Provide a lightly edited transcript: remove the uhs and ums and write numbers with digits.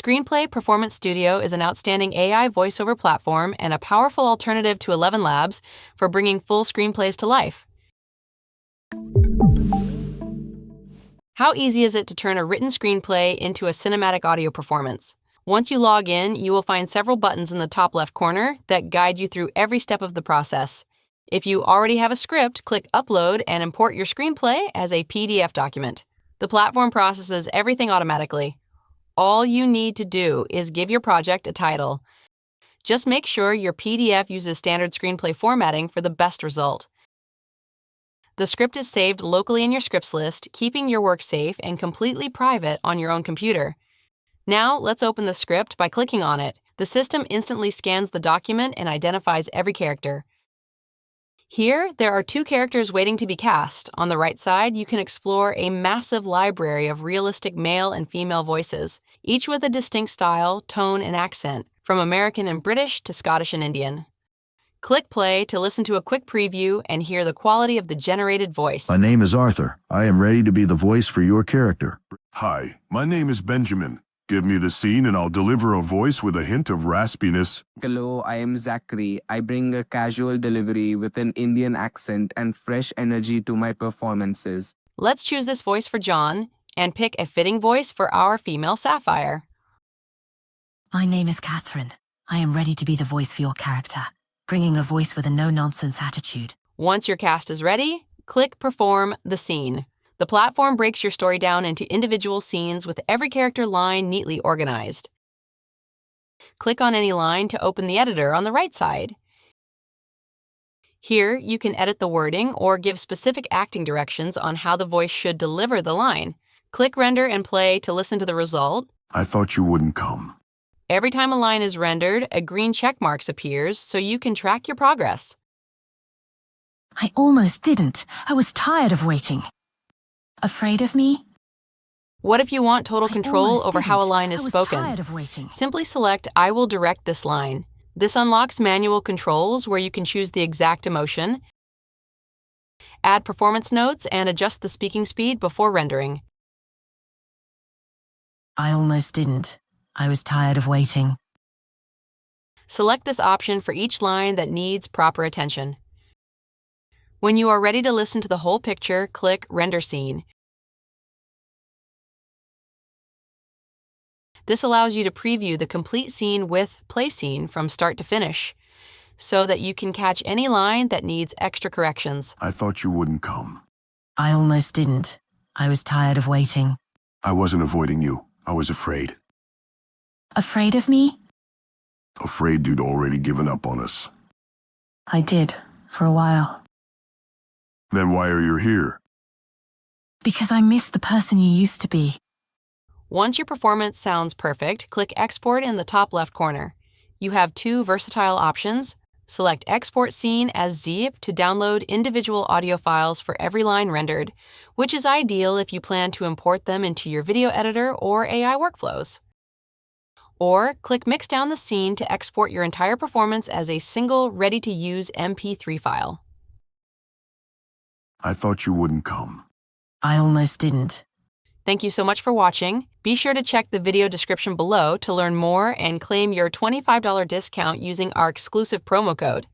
Screenplay Performance Studio is an outstanding AI voiceover platform and a powerful alternative to Elevenlabs for bringing full screenplays to life. How easy is it to turn a written screenplay into a cinematic audio performance? Once you log in, you will find several buttons in the top left corner that guide you through every step of the process. If you already have a script, click Upload and import your screenplay as a PDF document. The platform processes everything automatically. All you need to do is give your project a title. Just make sure your PDF uses standard screenplay formatting for the best result. The script is saved locally in your scripts list, keeping your work safe and completely private on your own computer. Now, let's open the script by clicking on it. The system instantly scans the document and identifies every character. Here, there are 2 characters waiting to be cast. On the right side, you can explore a massive library of realistic male and female voices, each with a distinct style, tone, and accent, from American and British to Scottish and Indian. Click play to listen to a quick preview and hear the quality of the generated voice. My name is Arthur. I am ready to be the voice for your character. Hi, my name is Benjamin. Give me the scene and I'll deliver a voice with a hint of raspiness. Hello, I am Zachary. I bring a casual delivery with an Indian accent and fresh energy to my performances. Let's choose this voice for John and pick a fitting voice for our female Sapphire. My name is Catherine. I am ready to be the voice for your character, bringing a voice with a no-nonsense attitude. Once your cast is ready, click Perform the Scene. The platform breaks your story down into individual scenes with every character line neatly organized. Click on any line to open the editor on the right side. Here, you can edit the wording or give specific acting directions on how the voice should deliver the line. Click Render and Play to listen to the result. I thought you wouldn't come. Every time a line is rendered, a green check mark appears so you can track your progress. I almost didn't. I was tired of waiting. Afraid of me? What if you want total control almost over how a didn't. line is I was spoken? tired of waiting. Simply select I will direct this line. This unlocks manual controls where you can choose the exact emotion, add performance notes, and adjust the speaking speed before rendering. I almost didn't. I was tired of waiting. Select this option for each line that needs proper attention. When you are ready to listen to the whole picture, click Render Scene. This allows you to preview the complete scene with Play Scene from start to finish, so that you can catch any line that needs extra corrections. I thought you wouldn't come. I almost didn't. I was tired of waiting. I wasn't avoiding you. I was afraid. Afraid of me? Afraid you'd already given up on us. I did, for a while. Then why are you here? Because I miss the person you used to be. Once your performance sounds perfect, click Export in the top left corner. You have 2 versatile options. Select Export Scene as zip to download individual audio files for every line rendered, which is ideal if you plan to import them into your video editor or AI workflows. Or click Mixdown the scene to export your entire performance as a single, ready-to-use MP3 file. I thought you wouldn't come. I almost didn't. Thank you so much for watching. Be sure to check the video description below to learn more and claim your $25 discount using our exclusive promo code.